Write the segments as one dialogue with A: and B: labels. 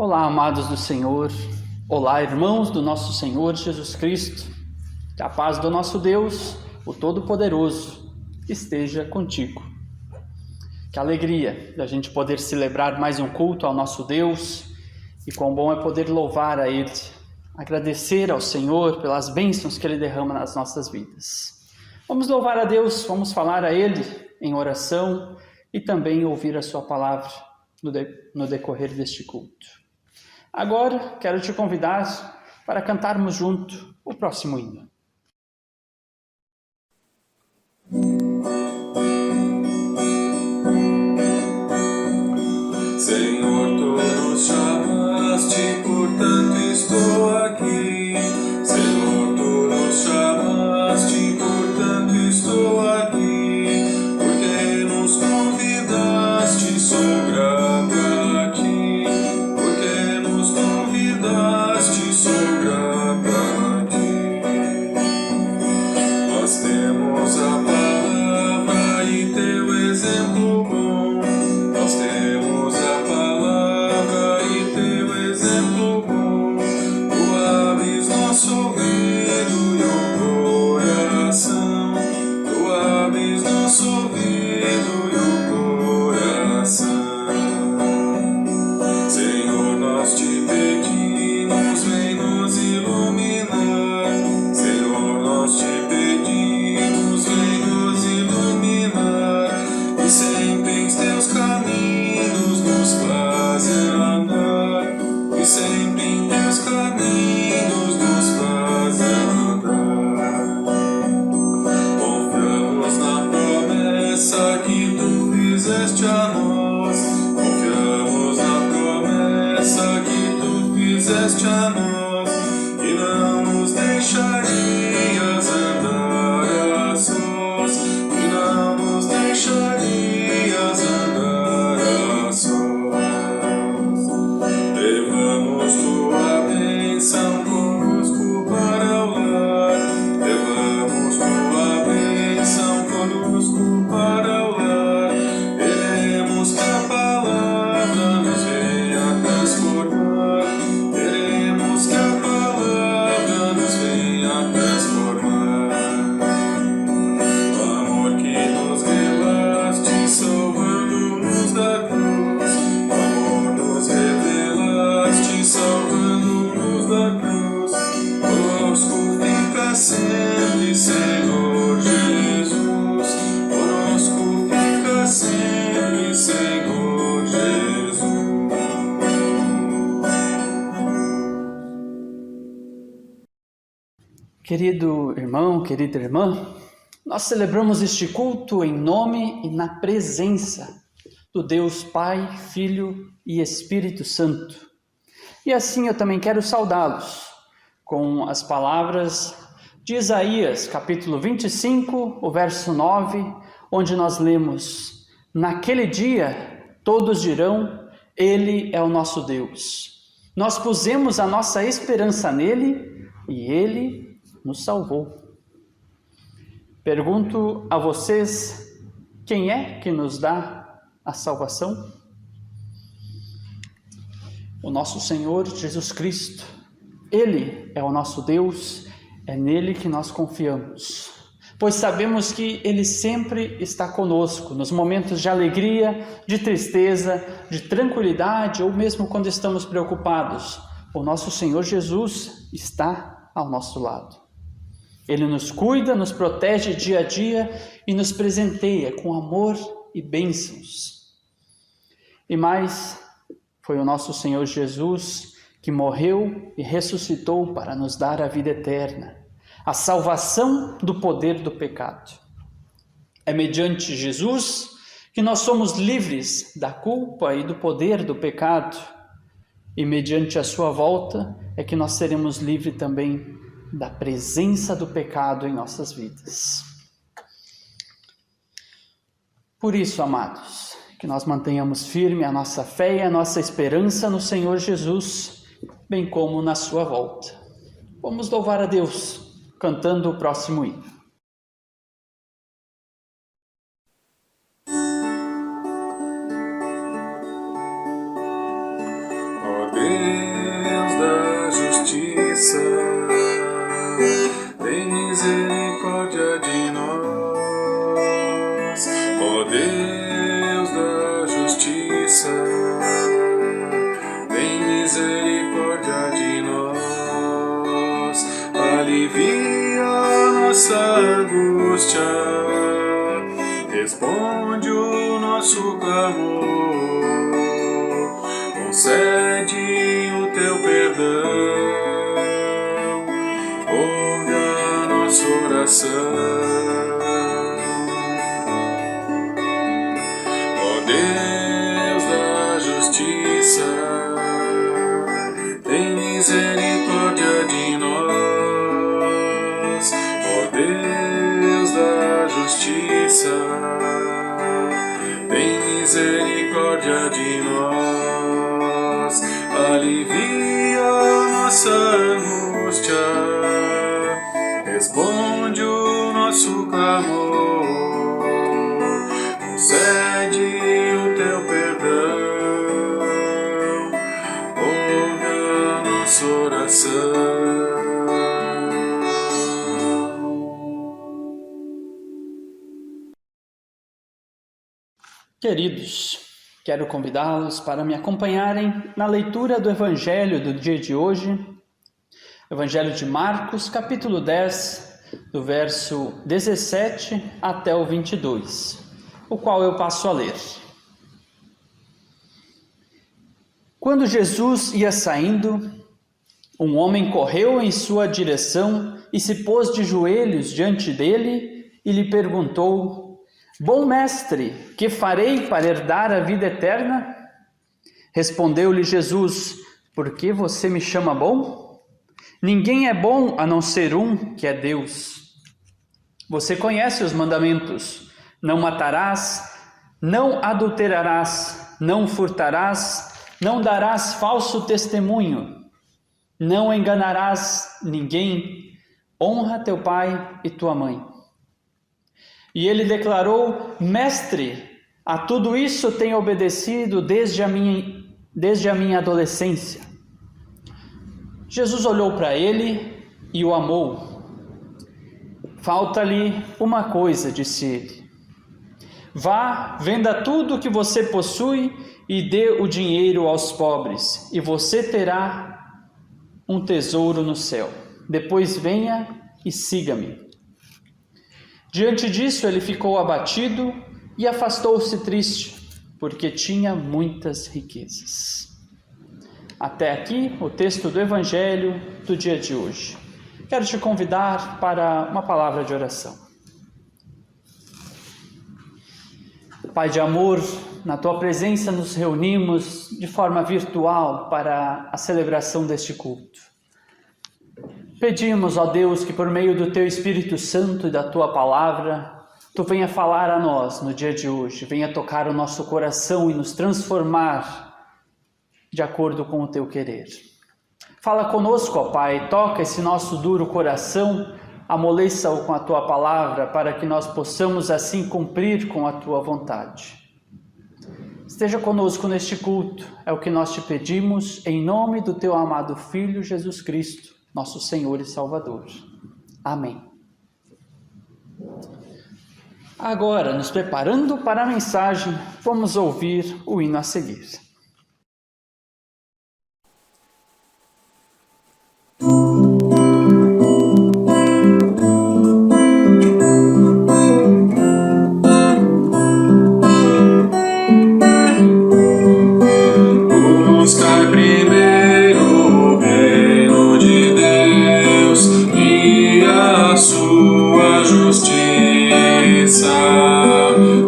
A: Olá, amados do Senhor. Olá, irmãos do nosso Senhor Jesus Cristo. Que a paz do nosso Deus, o Todo-Poderoso, esteja contigo. Que alegria da gente poder celebrar mais um culto ao nosso Deus e quão bom é poder louvar a Ele, agradecer ao Senhor pelas bênçãos que Ele derrama nas nossas vidas. Vamos louvar a Deus, vamos falar a Ele em oração e também ouvir a Sua palavra no decorrer deste culto. Agora, quero te convidar para cantarmos junto o próximo hino.
B: Senhor, tu nos chamaste, portanto estou aqui. Senhor, tu nos chamaste, portanto estou aqui. Porque nos convidaste, sou grato a ti. Porque nos convidaste, sou grato a ti. Nós temos a palavra e teu exemplo bom. Nós temos a palavra e teu exemplo bom. Tu abres nosso ouvido e o coração. Tu abres nosso ouvido e o coração. Senhor, nós te pedimos, vem nos iluminar. Senhor, nós te pedimos, vem nos iluminar. E sempre em teus caminhos nos faz andar. E sempre em teus caminhos nos faz andar. Confiamos na promessa que tu fizeste a nós. Confiamos na promessa que tu fizeste a nós. Que não nos deixarias andar a sós. Que não nos deixarias andar a sós. Levamos tua bênção conosco para o lar. Levamos tua bênção conosco para o lar. Queremos que a palavra nos venha transformar. Queremos que a palavra nos venha transformar. O amor que nos revelaste, salvando-nos da cruz. O amor nos revelaste, salvando-nos da cruz. Conosco fica sempre, Senhor Jesus. Conosco fica sempre, Senhor Jesus.
A: Querido irmão, querida irmã, nós celebramos este culto em nome e na presença do Deus Pai, Filho e Espírito Santo. E assim eu também quero saudá-los com as palavras de Isaías, capítulo 25, o verso 9, onde nós lemos: naquele dia todos dirão, Ele é o nosso Deus. Nós pusemos a nossa esperança nele e Ele nos salvou. Pergunto a vocês, quem é que nos dá a salvação? O nosso Senhor Jesus Cristo. Ele é o nosso Deus, é nele que nós confiamos, pois sabemos que Ele sempre está conosco, nos momentos de alegria, de tristeza, de tranquilidade ou mesmo quando estamos preocupados. O nosso Senhor Jesus está ao nosso lado. Ele nos cuida, nos protege dia a dia e nos presenteia com amor e bênçãos. E mais, foi o nosso Senhor Jesus que morreu e ressuscitou para nos dar a vida eterna, a salvação do poder do pecado. É mediante Jesus que nós somos livres da culpa e do poder do pecado, e mediante a sua volta é que nós seremos livres também da presença do pecado em nossas vidas. Por isso, amados, que nós mantenhamos firme a nossa fé e a nossa esperança no Senhor Jesus, bem como na sua volta. Vamos louvar a Deus, cantando o próximo hino.
B: Ó Deus, justiça, tem misericórdia de nós, ó Deus da justiça, tem misericórdia de nós, alivia nossa angústia, responde o nosso clamor, concede o teu perdão, ouve a nossa oração. Ó Deus da justiça, tem misericórdia de nós, ó Deus da justiça, tem misericórdia de nós, alivia nossa angústia, responde o nosso clamor, concede o teu perdão, ouve a nossa oração.
A: Queridos, quero convidá-los para me acompanharem na leitura do Evangelho do dia de hoje, Evangelho de Marcos, capítulo 10, do verso 17 até o 22, o qual eu passo a ler. Quando Jesus ia saindo, um homem correu em sua direção e se pôs de joelhos diante dele e lhe perguntou: Bom mestre, que farei para herdar a vida eterna? Respondeu-lhe Jesus: Por que você me chama bom? Ninguém é bom a não ser um, que é Deus. Você conhece os mandamentos: não matarás, não adulterarás, não furtarás, não darás falso testemunho, não enganarás ninguém, honra teu pai e tua mãe. E ele declarou: Mestre, a tudo isso tenho obedecido desde a minha adolescência. Jesus olhou para ele e o amou. Falta-lhe uma coisa, disse ele. Vá, venda tudo o que você possui e dê o dinheiro aos pobres, e você terá um tesouro no céu. Depois venha e siga-me. Diante disso, ele ficou abatido e afastou-se triste, porque tinha muitas riquezas. Até aqui o texto do Evangelho do dia de hoje. Quero te convidar para uma palavra de oração. Pai de amor, na tua presença nos reunimos de forma virtual para a celebração deste culto. Pedimos, ó Deus, que por meio do Teu Espírito Santo e da Tua Palavra, Tu venha falar a nós no dia de hoje, venha tocar o nosso coração e nos transformar de acordo com o Teu querer. Fala conosco, ó Pai, toca esse nosso duro coração, amoleça-o com a Tua Palavra, para que nós possamos assim cumprir com a Tua vontade. Esteja conosco neste culto, é o que nós te pedimos, em nome do Teu amado Filho, Jesus Cristo, nosso Senhor e Salvador. Amém. Agora, nos preparando para a mensagem, vamos ouvir o hino a seguir.
B: Buscar primeiro o reino de Deus e a sua justiça.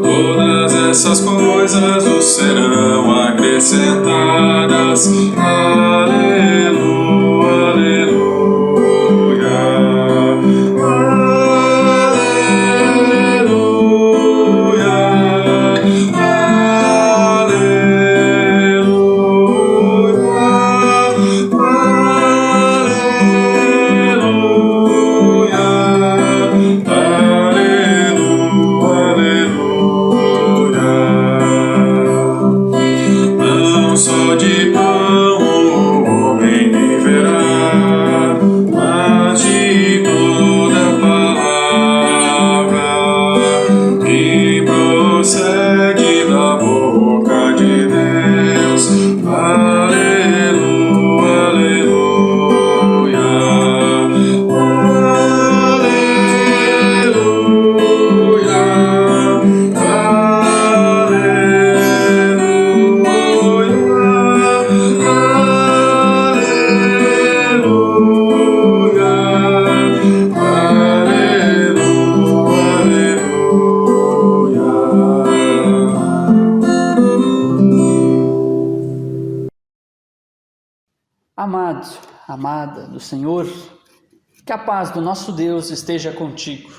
B: Todas essas coisas nos serão acrescentadas.
A: amada do Senhor, que a paz do nosso Deus esteja contigo.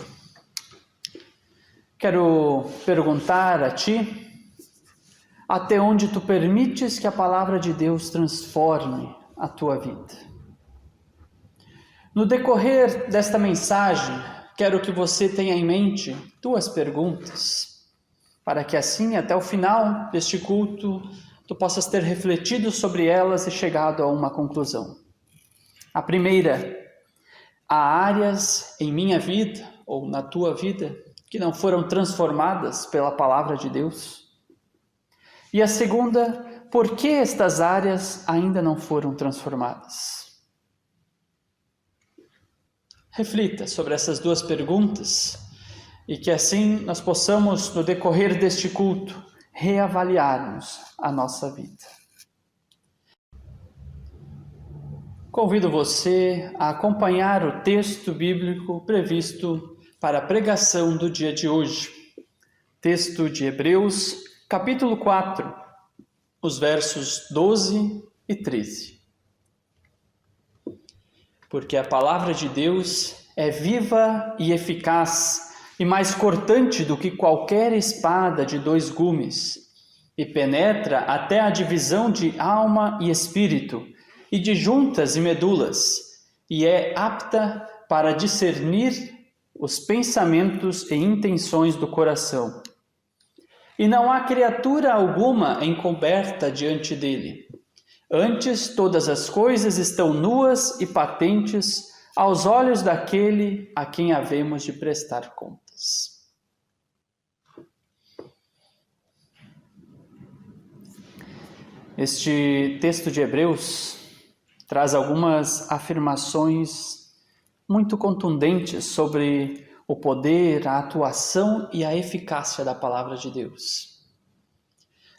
A: Quero perguntar a ti, até onde tu permites que a palavra de Deus transforme a tua vida? No decorrer desta mensagem, quero que você tenha em mente duas perguntas, para que assim, até o final deste culto, tu possas ter refletido sobre elas e chegado a uma conclusão. A primeira: há áreas em minha vida ou na tua vida que não foram transformadas pela palavra de Deus? E a segunda: por que estas áreas ainda não foram transformadas? Reflita sobre essas duas perguntas e que assim nós possamos, no decorrer deste culto, reavaliarmos a nossa vida. Convido você a acompanhar o texto bíblico previsto para a pregação do dia de hoje. Texto de Hebreus, capítulo 4, os versos 12 e 13. Porque a palavra de Deus é viva e eficaz, e mais cortante do que qualquer espada de dois gumes, e penetra até a divisão de alma e espírito, e de juntas e medulas, e é apta para discernir os pensamentos e intenções do coração. E não há criatura alguma encoberta diante dele. Antes, todas as coisas estão nuas e patentes aos olhos daquele a quem havemos de prestar contas. Este texto de Hebreus traz algumas afirmações muito contundentes sobre o poder, a atuação e a eficácia da palavra de Deus.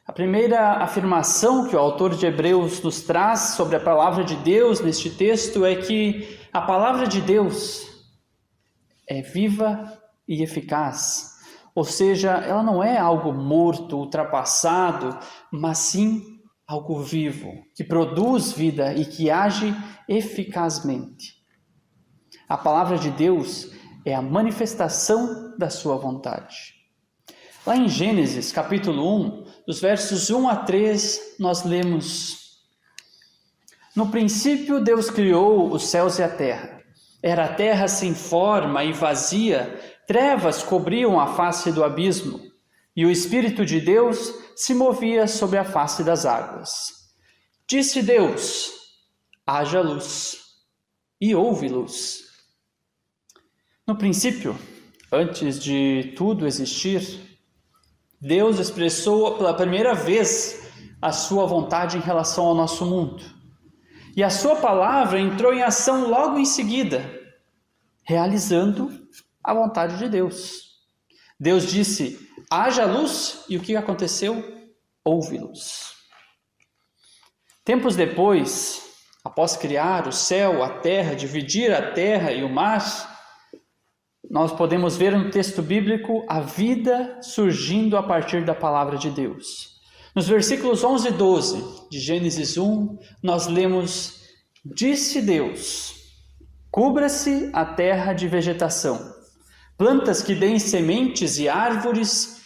A: A primeira afirmação que o autor de Hebreus nos traz sobre a palavra de Deus neste texto é que a palavra de Deus é viva e eficaz. Ou seja, ela não é algo morto, ultrapassado, mas sim algo vivo, que produz vida e que age eficazmente. A palavra de Deus é a manifestação da sua vontade. Lá em Gênesis, capítulo 1, dos versos 1 a 3, nós lemos: No princípio Deus criou os céus e a terra. Era a terra sem forma e vazia, trevas cobriam a face do abismo, e o Espírito de Deus se movia sobre a face das águas. Disse Deus: haja luz, e houve luz. No princípio, antes de tudo existir, Deus expressou pela primeira vez a sua vontade em relação ao nosso mundo. E a sua palavra entrou em ação logo em seguida, realizando a vontade de Deus. Deus disse: haja luz, e o que aconteceu? Houve luz. Tempos depois, após criar o céu, a terra, dividir a terra e o mar, nós podemos ver no texto bíblico a vida surgindo a partir da palavra de Deus. Nos versículos 11 e 12 de Gênesis 1, nós lemos: disse Deus, cubra-se a terra de vegetação, plantas que deem sementes e árvores,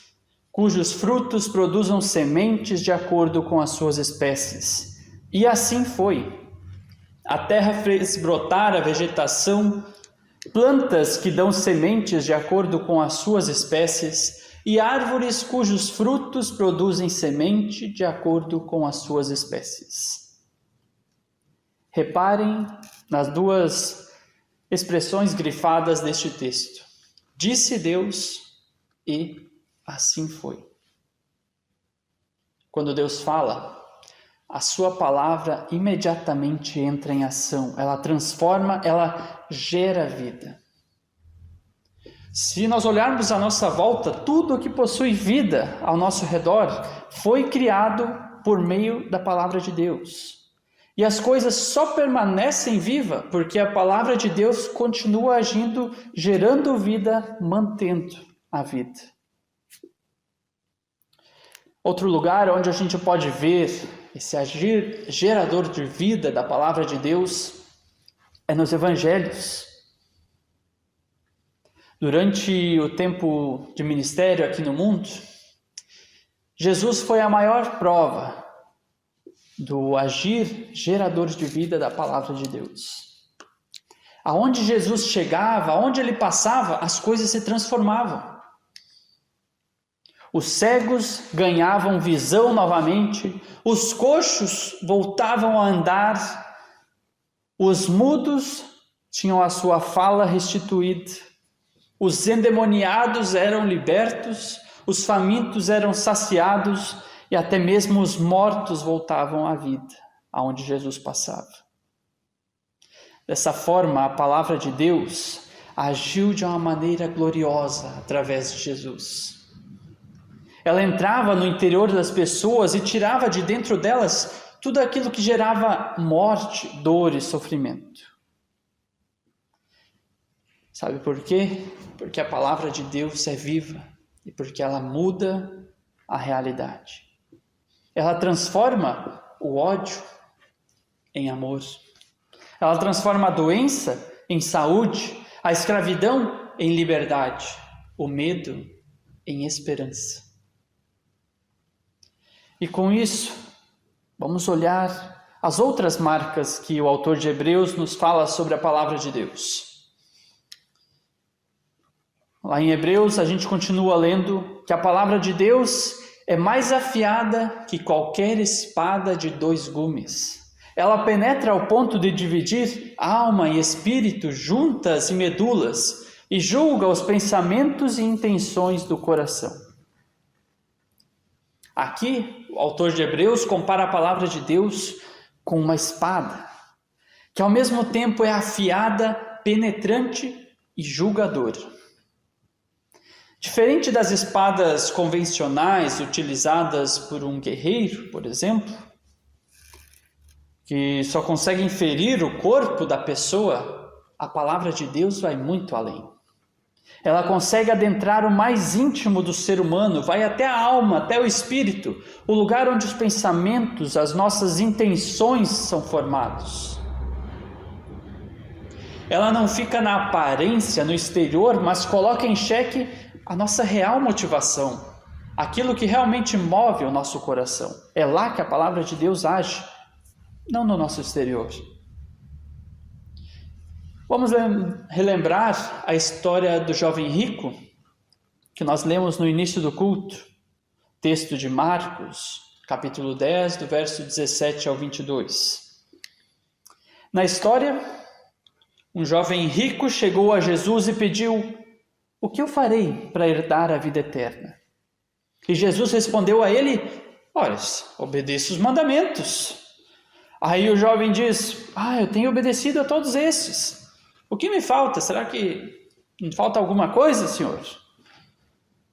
A: cujos frutos produzam sementes de acordo com as suas espécies. E assim foi. A terra fez brotar a vegetação, plantas que dão sementes de acordo com as suas espécies, e árvores cujos frutos produzem semente de acordo com as suas espécies. Reparem nas duas expressões grifadas deste texto. Disse Deus e assim foi. Quando Deus fala, a sua palavra imediatamente entra em ação, ela transforma, ela gera vida. Se nós olharmos à nossa volta, tudo o que possui vida ao nosso redor foi criado por meio da palavra de Deus. E as coisas só permanecem vivas porque a palavra de Deus continua agindo, gerando vida, mantendo a vida. Outro lugar onde a gente pode ver esse agir gerador de vida da palavra de Deus é nos evangelhos. Durante o tempo de ministério aqui no mundo, Jesus foi a maior prova do agir gerador de vida da palavra de Deus. Aonde Jesus chegava, aonde ele passava, as coisas se transformavam. Os cegos ganhavam visão novamente, os coxos voltavam a andar, os mudos tinham a sua fala restituída, os endemoniados eram libertos, os famintos eram saciados e até mesmo os mortos voltavam à vida, aonde Jesus passava. Dessa forma, a palavra de Deus agiu de uma maneira gloriosa através de Jesus. Ela entrava no interior das pessoas e tirava de dentro delas tudo aquilo que gerava morte, dor e sofrimento. Sabe por quê? Porque a palavra de Deus é viva e porque ela muda a realidade. Ela transforma o ódio em amor. Ela transforma a doença em saúde, a escravidão em liberdade, o medo em esperança. E com isso, vamos olhar as outras marcas que o autor de Hebreus nos fala sobre a palavra de Deus. Lá em Hebreus, a gente continua lendo que a palavra de Deus é mais afiada que qualquer espada de 2 gumes. Ela penetra ao ponto de dividir alma e espírito, juntas e medulas, e julga os pensamentos e intenções do coração. Aqui, o autor de Hebreus compara a palavra de Deus com uma espada, que ao mesmo tempo é afiada, penetrante e julgadora. Diferente das espadas convencionais utilizadas por um guerreiro, por exemplo, que só conseguem ferir o corpo da pessoa, a palavra de Deus vai muito além. Ela consegue adentrar o mais íntimo do ser humano, vai até a alma, até o espírito, o lugar onde os pensamentos, as nossas intenções são formados. Ela não fica na aparência, no exterior, mas coloca em xeque a nossa real motivação, aquilo que realmente move o nosso coração. É lá que a palavra de Deus age, não no nosso exterior. Vamos relembrar a história do jovem rico, que nós lemos no início do culto, texto de Marcos, capítulo 10, do verso 17 ao 22. Na história, um jovem rico chegou a Jesus e pediu: "O que eu farei para herdar a vida eterna?" E Jesus respondeu a ele: "Olha, obedeça os mandamentos." Aí o jovem diz: "Eu tenho obedecido a todos esses. O que me falta? Será que me falta alguma coisa, Senhor?"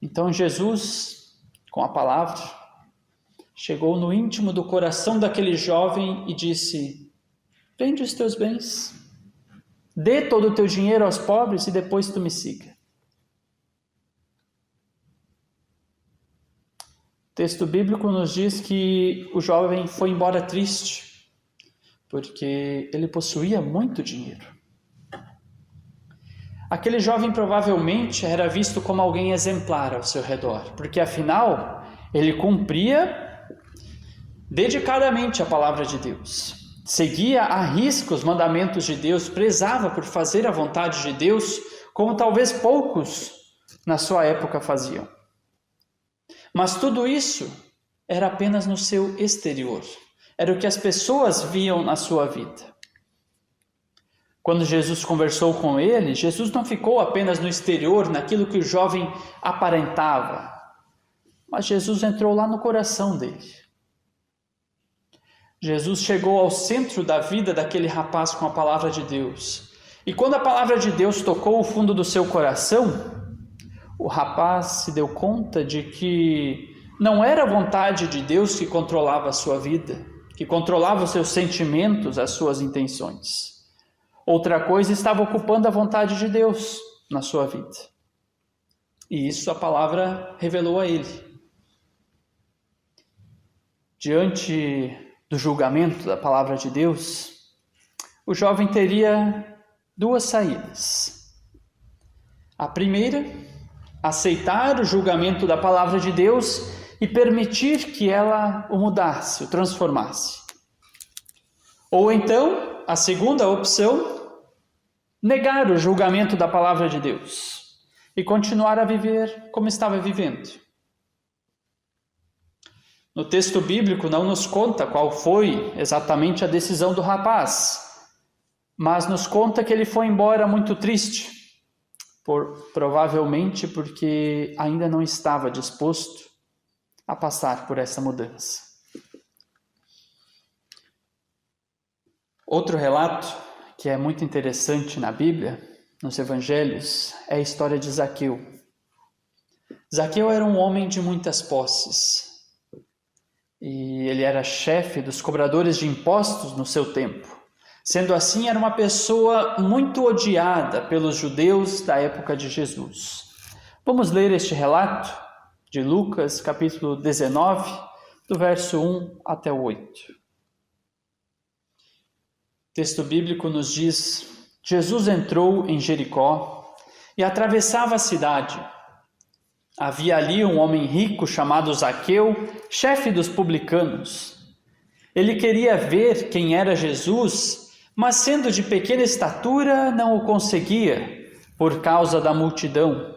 A: Então Jesus, com a palavra, chegou no íntimo do coração daquele jovem e disse: "Vende os teus bens, dê todo o teu dinheiro aos pobres e depois tu me siga." O texto bíblico nos diz que o jovem foi embora triste, porque ele possuía muito dinheiro. Aquele jovem provavelmente era visto como alguém exemplar ao seu redor, porque afinal ele cumpria dedicadamente a palavra de Deus, seguia à risca os mandamentos de Deus, prezava por fazer a vontade de Deus, como talvez poucos na sua época faziam. Mas tudo isso era apenas no seu exterior. Era o que as pessoas viam na sua vida. Quando Jesus conversou com ele, Jesus não ficou apenas no exterior, naquilo que o jovem aparentava, mas Jesus entrou lá no coração dele. Jesus chegou ao centro da vida daquele rapaz com a palavra de Deus. E quando a palavra de Deus tocou o fundo do seu coração, o rapaz se deu conta de que não era a vontade de Deus que controlava a sua vida, que controlava os seus sentimentos, as suas intenções. Outra coisa estava ocupando a vontade de Deus na sua vida. E isso a palavra revelou a ele. Diante do julgamento da palavra de Deus, o jovem teria duas saídas. A primeira, aceitar o julgamento da palavra de Deus e permitir que ela o mudasse, o transformasse. Ou então, a segunda opção, negar o julgamento da palavra de Deus e continuar a viver como estava vivendo. No texto bíblico não nos conta qual foi exatamente a decisão do rapaz, mas nos conta que ele foi embora muito triste, provavelmente porque ainda não estava disposto a passar por essa mudança. Outro relato que é muito interessante na Bíblia, nos Evangelhos, é a história de Zaqueu. Zaqueu era um homem de muitas posses e ele era chefe dos cobradores de impostos no seu tempo. Sendo assim, era uma pessoa muito odiada pelos judeus da época de Jesus. Vamos ler este relato de Lucas, capítulo 19, do verso 1 até o 8. O texto bíblico nos diz: Jesus entrou em Jericó e atravessava a cidade. Havia ali um homem rico chamado Zaqueu, chefe dos publicanos. Ele queria ver quem era Jesus, mas sendo de pequena estatura, não o conseguia, por causa da multidão.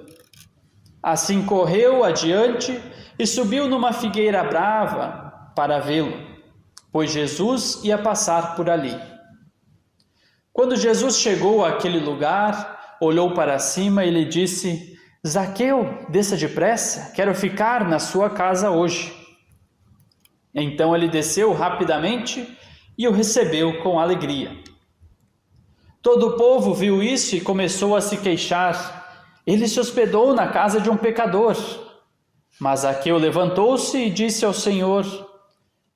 A: Assim correu adiante e subiu numa figueira brava para vê-lo, pois Jesus ia passar por ali. Quando Jesus chegou àquele lugar, olhou para cima e lhe disse: Zaqueu, desça depressa, quero ficar na sua casa hoje. Então ele desceu rapidamente e o recebeu com alegria. Todo o povo viu isso e começou a se queixar. Ele se hospedou na casa de um pecador. Mas Zaqueu levantou-se e disse ao Senhor: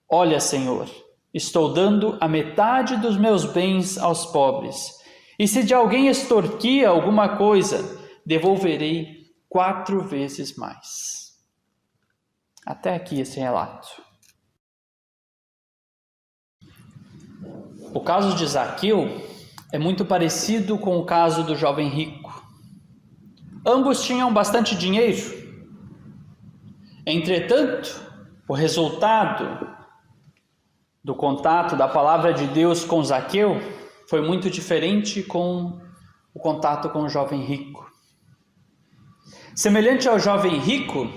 A: Olha, Senhor, estou dando a metade dos meus bens aos pobres. E se de alguém extorquir alguma coisa, devolverei 4 vezes mais. Até aqui esse relato. O caso de Zaqueu é muito parecido com o caso do jovem rico. Ambos tinham bastante dinheiro. Entretanto, o resultado do contato da palavra de Deus com Zaqueu foi muito diferente com o contato com o jovem rico. Semelhante ao jovem rico,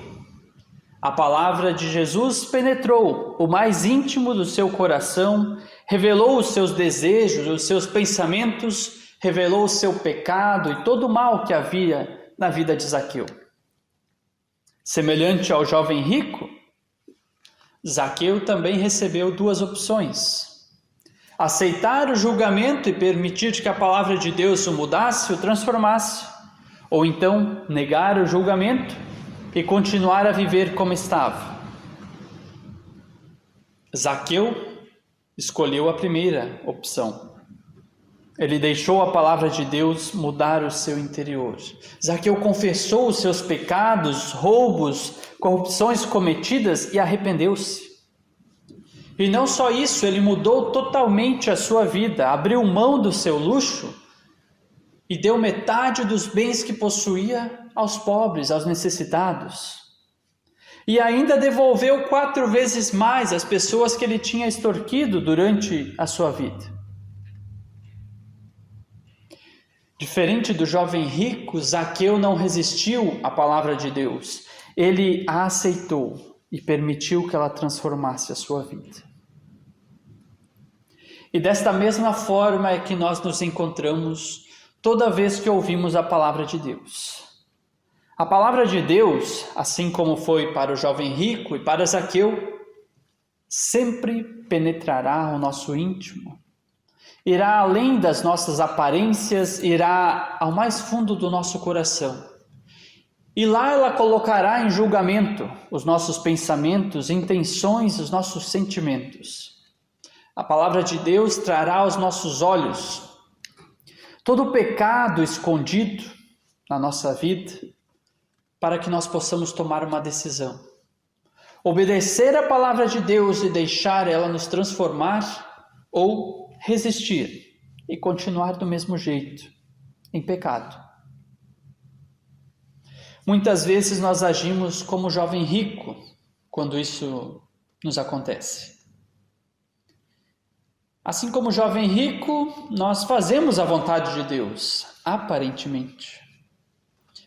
A: a palavra de Jesus penetrou o mais íntimo do seu coração, revelou os seus desejos, os seus pensamentos, revelou o seu pecado e todo o mal que havia na vida de Zaqueu. Semelhante ao jovem rico, Zaqueu também recebeu 2 opções: aceitar o julgamento e permitir que a palavra de Deus o mudasse, o transformasse, ou então negar o julgamento e continuar a viver como estava. Zaqueu escolheu a primeira opção. Ele deixou a palavra de Deus mudar o seu interior. Zaqueu confessou os seus pecados, roubos, corrupções cometidas e arrependeu-se. E não só isso, ele mudou totalmente a sua vida, abriu mão do seu luxo e deu metade dos bens que possuía aos pobres, aos necessitados. E ainda devolveu 4 vezes mais às pessoas que ele tinha extorquido durante a sua vida. Diferente do jovem rico, Zaqueu não resistiu à palavra de Deus. Ele a aceitou e permitiu que ela transformasse a sua vida. E desta mesma forma é que nós nos encontramos toda vez que ouvimos a palavra de Deus. A palavra de Deus, assim como foi para o jovem rico e para Zaqueu, sempre penetrará o nosso íntimo. Irá além das nossas aparências, irá ao mais fundo do nosso coração. E lá ela colocará em julgamento os nossos pensamentos, intenções, os nossos sentimentos. A palavra de Deus trará aos nossos olhos todo o pecado escondido na nossa vida, para que nós possamos tomar uma decisão. Obedecer a palavra de Deus e deixar ela nos transformar, ou resistir e continuar do mesmo jeito, em pecado. Muitas vezes nós agimos como o jovem rico quando isso nos acontece. Assim como o jovem rico, nós fazemos a vontade de Deus, aparentemente.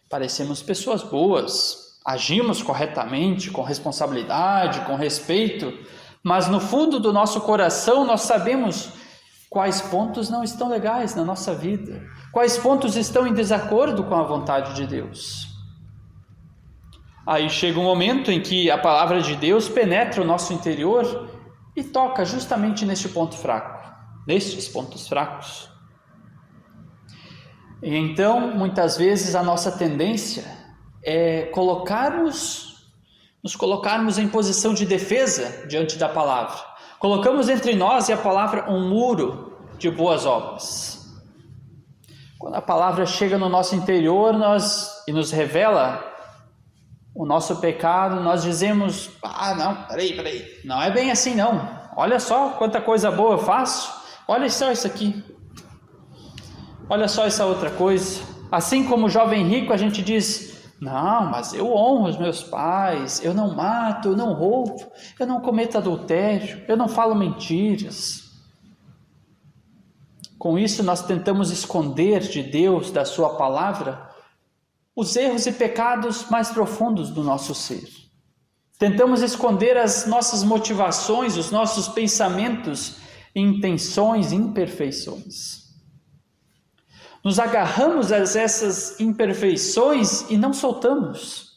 A: Parecemos pessoas boas, agimos corretamente, com responsabilidade, com respeito, mas no fundo do nosso coração nós sabemos quais pontos não estão legais na nossa vida, quais pontos estão em desacordo com a vontade de Deus. Aí chega um momento em que a palavra de Deus penetra o nosso interior e toca justamente neste ponto fraco, nestes pontos fracos. E então, muitas vezes, a nossa tendência é nos colocarmos em posição de defesa diante da palavra. Colocamos entre nós e a palavra um muro de boas obras. Quando a palavra chega no nosso interior e nos revela o nosso pecado, nós dizemos, não, peraí, não é bem assim não. Olha só quanta coisa boa eu faço, olha só isso aqui. Olha só essa outra coisa. Assim como o jovem rico, a gente diz, não, mas eu honro os meus pais, eu não mato, eu não roubo, eu não cometo adultério, eu não falo mentiras. Com isso, nós tentamos esconder de Deus, da sua palavra, os erros e pecados mais profundos do nosso ser. Tentamos esconder as nossas motivações, os nossos pensamentos, intenções e imperfeições. Nos agarramos a essas imperfeições e não soltamos,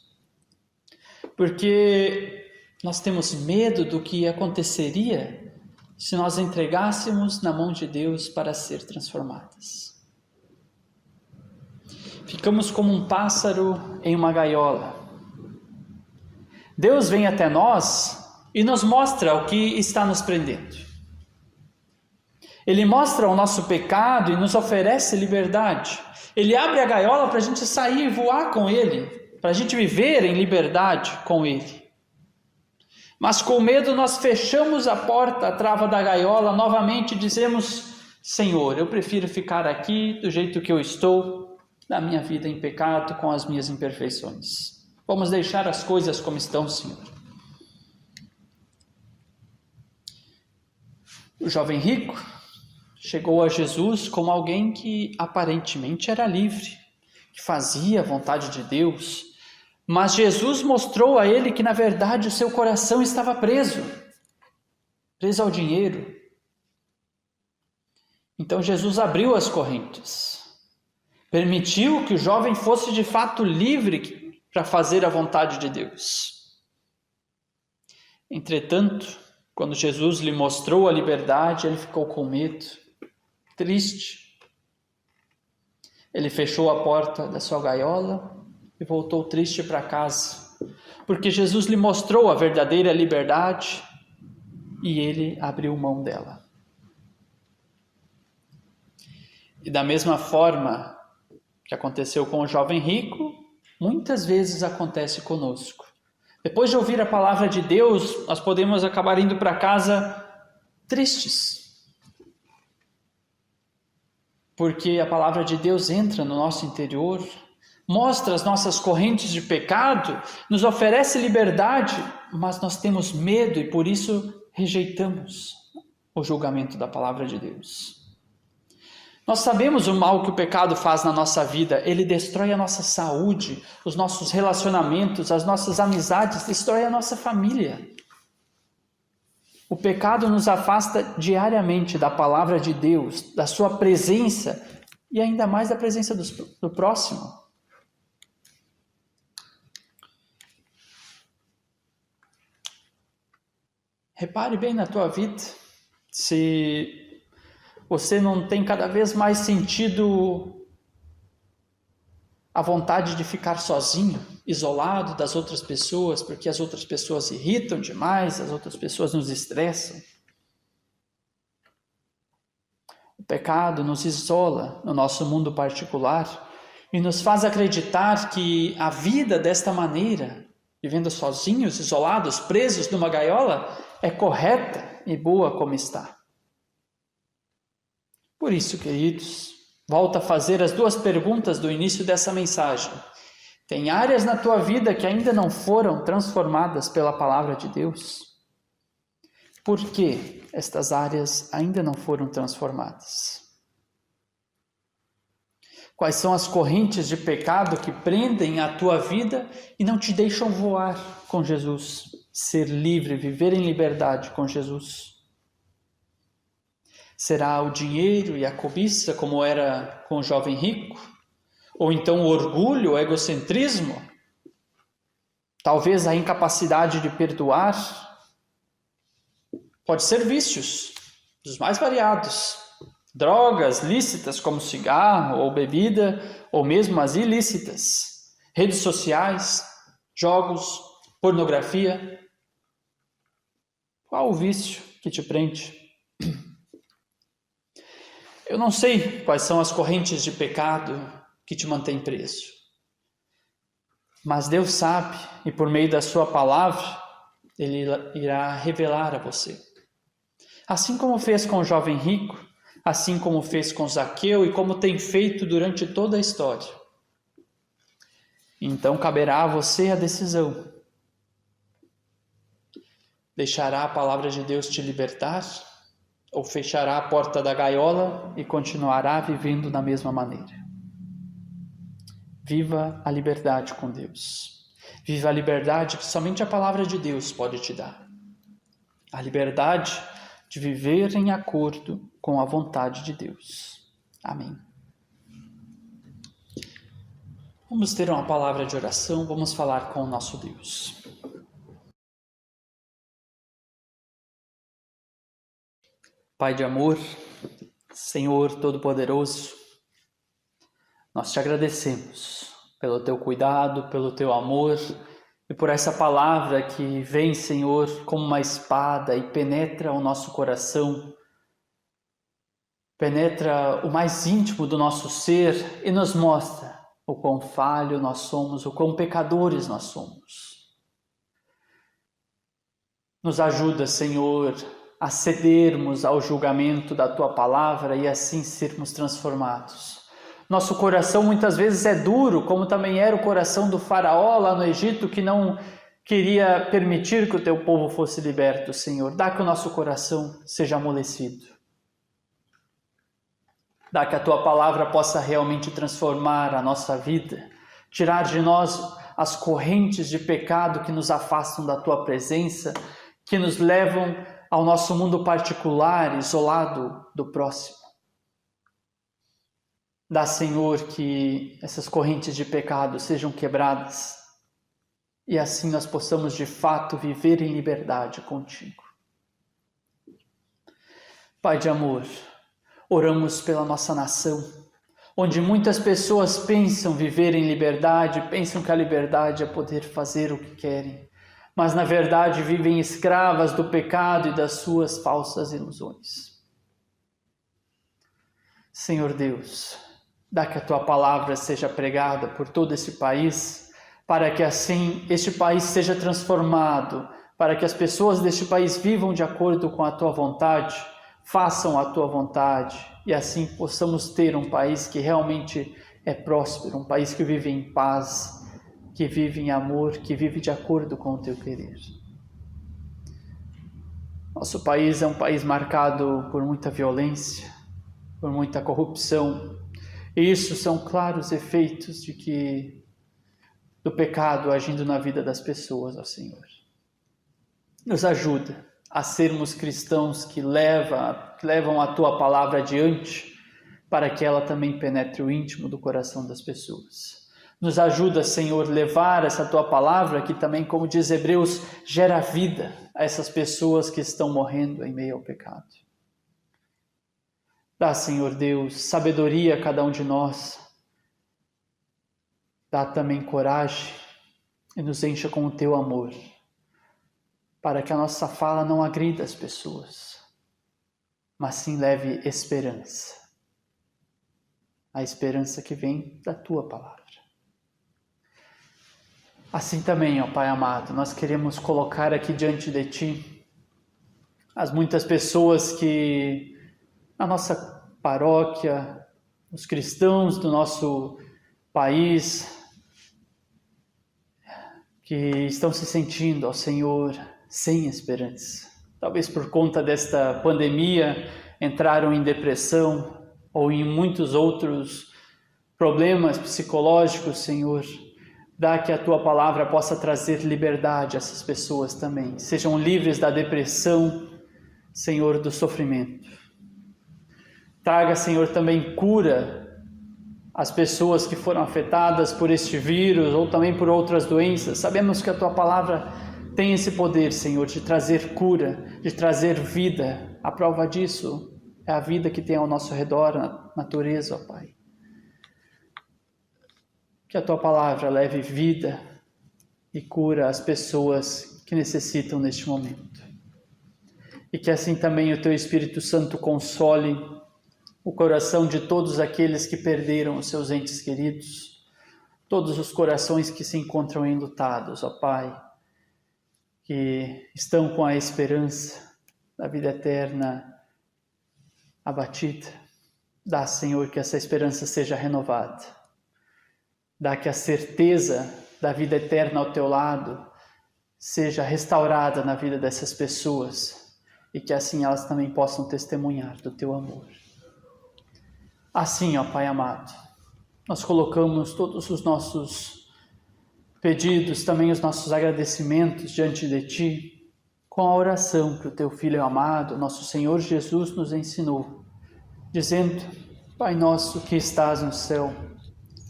A: porque nós temos medo do que aconteceria se nós entregássemos na mão de Deus para ser transformadas. Ficamos como um pássaro em uma gaiola. Deus vem até nós e nos mostra o que está nos prendendo. Ele mostra o nosso pecado e nos oferece liberdade. Ele abre a gaiola para a gente sair e voar com Ele, para a gente viver em liberdade com Ele. Mas com medo nós fechamos a porta, a trava da gaiola, novamente dizemos, Senhor, eu prefiro ficar aqui do jeito que eu estou, na minha vida em pecado, com as minhas imperfeições. Vamos deixar as coisas como estão, Senhor. O jovem rico chegou a Jesus como alguém que aparentemente era livre, que fazia a vontade de Deus, mas Jesus mostrou a ele que na verdade o seu coração estava preso ao dinheiro. Então Jesus abriu as correntes, permitiu que o jovem fosse de fato livre para fazer a vontade de Deus. Entretanto, quando Jesus lhe mostrou a liberdade, ele ficou com medo, triste. Ele fechou a porta da sua gaiola e voltou triste para casa, porque Jesus lhe mostrou a verdadeira liberdade e ele abriu mão dela. E da mesma forma que aconteceu com o jovem rico, muitas vezes acontece conosco. Depois de ouvir a palavra de Deus, nós podemos acabar indo para casa tristes, porque a palavra de Deus entra no nosso interior, mostra as nossas correntes de pecado, nos oferece liberdade, mas nós temos medo e por isso rejeitamos o julgamento da palavra de Deus. Nós sabemos o mal que o pecado faz na nossa vida. Ele destrói a nossa saúde, os nossos relacionamentos, as nossas amizades, destrói a nossa família. O pecado nos afasta diariamente da palavra de Deus, da sua presença e ainda mais da presença do próximo. Repare bem na tua vida, se você não tem cada vez mais sentido a vontade de ficar sozinho, isolado das outras pessoas, porque as outras pessoas irritam demais, as outras pessoas nos estressam. O pecado nos isola no nosso mundo particular e nos faz acreditar que a vida desta maneira, vivendo sozinhos, isolados, presos numa gaiola, é correta e boa como está. Por isso, queridos, volto a fazer as duas perguntas do início dessa mensagem. Tem áreas na tua vida que ainda não foram transformadas pela palavra de Deus? Por que estas áreas ainda não foram transformadas? Quais são as correntes de pecado que prendem a tua vida e não te deixam voar com Jesus, ser livre, viver em liberdade com Jesus? Será o dinheiro e a cobiça, como era com o jovem rico? Ou então o orgulho, o egocentrismo? Talvez a incapacidade de perdoar? Pode ser vícios, dos mais variados. Drogas lícitas como cigarro ou bebida, ou mesmo as ilícitas. Redes sociais, jogos, pornografia. Qual o vício que te prende? Eu não sei quais são as correntes de pecado que te mantêm preso. Mas Deus sabe, e por meio da sua palavra, Ele irá revelar a você. Assim como fez com o jovem rico, assim como fez com Zaqueu e como tem feito durante toda a história. Então caberá a você a decisão. Deixará a palavra de Deus te libertar? Ou fechará a porta da gaiola e continuará vivendo da mesma maneira? Viva a liberdade com Deus. Viva a liberdade que somente a palavra de Deus pode te dar. A liberdade de viver em acordo com a vontade de Deus. Amém. Vamos ter uma palavra de oração, vamos falar com o nosso Deus. Pai de amor, Senhor Todo-Poderoso, nós te agradecemos pelo teu cuidado, pelo teu amor e por essa palavra que vem, Senhor, como uma espada e penetra o nosso coração, penetra o mais íntimo do nosso ser e nos mostra o quão falho nós somos, o quão pecadores nós somos. Nos ajuda, Senhor, a cedermos ao julgamento da tua palavra e assim sermos transformados. Nosso coração muitas vezes é duro, como também era o coração do faraó lá no Egito, que não queria permitir que o teu povo fosse liberto, Senhor. Dá que o nosso coração seja amolecido. Dá que a tua palavra possa realmente transformar a nossa vida, tirar de nós as correntes de pecado que nos afastam da tua presença, que nos levam ao nosso mundo particular, isolado do próximo. Dá, Senhor, que essas correntes de pecado sejam quebradas e assim nós possamos de fato viver em liberdade contigo. Pai de amor, oramos pela nossa nação, onde muitas pessoas pensam viver em liberdade, pensam que a liberdade é poder fazer o que querem, mas na verdade vivem escravas do pecado e das suas falsas ilusões. Senhor Deus, dá que a tua palavra seja pregada por todo esse país, para que assim este país seja transformado, para que as pessoas deste país vivam de acordo com a tua vontade, façam a tua vontade, e assim possamos ter um país que realmente é próspero, um país que vive em paz, que vive em amor, que vive de acordo com o teu querer. Nosso país é um país marcado por muita violência, por muita corrupção, e isso são claros efeitos do pecado agindo na vida das pessoas, ó Senhor. Nos ajuda a sermos cristãos que levam a tua palavra adiante, para que ela também penetre o íntimo do coração das pessoas. Nos ajuda, Senhor, levar essa tua palavra que também, como diz Hebreus, gera vida a essas pessoas que estão morrendo em meio ao pecado. Dá, Senhor Deus, sabedoria a cada um de nós. Dá também coragem e nos encha com o teu amor, para que a nossa fala não agrida as pessoas, mas sim leve esperança. A esperança que vem da tua palavra. Assim também, ó Pai amado, nós queremos colocar aqui diante de Ti as muitas pessoas que, na nossa paróquia, os cristãos do nosso país que estão se sentindo, ó Senhor, sem esperança. Talvez por conta desta pandemia entraram em depressão ou em muitos outros problemas psicológicos, Senhor. Dá que a Tua palavra possa trazer liberdade a essas pessoas também. Sejam livres da depressão, Senhor, do sofrimento. Traga, Senhor, também cura às pessoas que foram afetadas por este vírus ou também por outras doenças. Sabemos que a Tua palavra tem esse poder, Senhor, de trazer cura, de trazer vida. A prova disso é a vida que tem ao nosso redor, na natureza, ó Pai. Que a Tua palavra leve vida e cura às pessoas que necessitam neste momento. E que assim também o Teu Espírito Santo console o coração de todos aqueles que perderam os seus entes queridos, todos os corações que se encontram enlutados, ó Pai, que estão com a esperança da vida eterna abatida. Dá, Senhor, que essa esperança seja renovada. Dá que a certeza da vida eterna ao Teu lado seja restaurada na vida dessas pessoas e que assim elas também possam testemunhar do Teu amor. Assim, ó Pai amado, nós colocamos todos os nossos pedidos, também os nossos agradecimentos diante de Ti, com a oração que o Teu Filho amado, nosso Senhor Jesus, nos ensinou, dizendo: Pai nosso que estás no céu,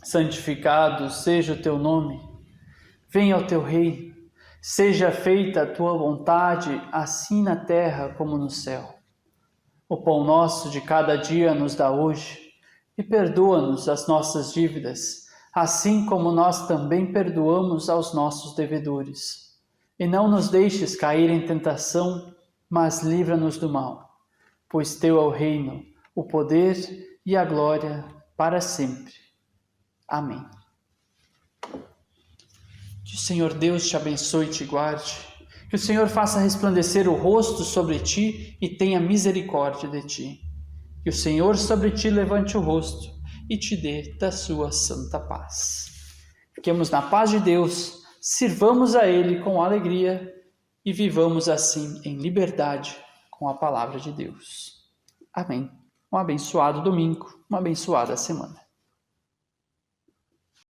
A: santificado seja o Teu nome, venha o Teu reino, seja feita a Tua vontade, assim na terra como no céu. O pão nosso de cada dia nos dá hoje, e perdoa-nos as nossas dívidas, assim como nós também perdoamos aos nossos devedores. E não nos deixes cair em tentação, mas livra-nos do mal. Pois Teu é o reino, o poder e a glória para sempre. Amém. Que o Senhor Deus te abençoe e te guarde. Que o Senhor faça resplandecer o rosto sobre ti e tenha misericórdia de ti. Que o Senhor sobre ti levante o rosto e te dê da sua santa paz. Fiquemos na paz de Deus, sirvamos a Ele com alegria e vivamos assim em liberdade com a palavra de Deus. Amém. Um abençoado domingo, uma abençoada semana.